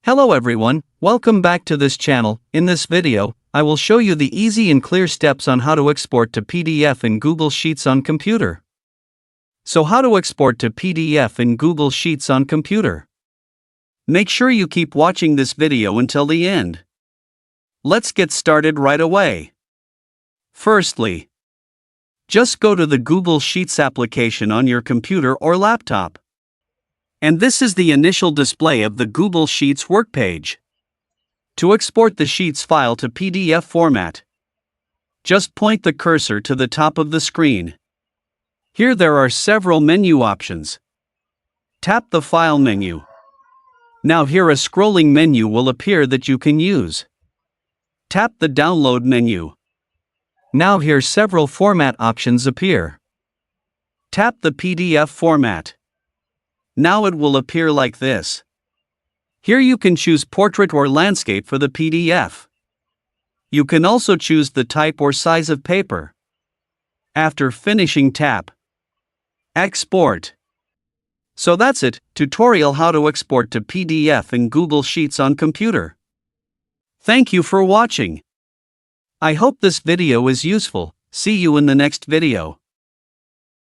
Hello everyone, welcome back to this channel. In this video, I will show you the easy and clear steps on how to export to PDF in Google Sheets on computer. So how to export to PDF in Google Sheets on computer? Make sure you keep watching this video until the end. Let's get started right away. Firstly, just go to the Google Sheets application on your computer or laptop. And this is the initial display of the Google Sheets workpage. To export the Sheets file to PDF format, just point the cursor to the top of the screen. Here there are several menu options. Tap the File menu. Now here a scrolling menu will appear that you can use. Tap the Download menu. Now here several format options appear. Tap the PDF format. Now it will appear like this. Here you can choose portrait or landscape for the PDF. You can also choose the type or size of paper. After finishing, tap Export. So that's it, tutorial how to export to PDF in Google Sheets on computer. Thank you for watching. I hope this video is useful. See you in the next video.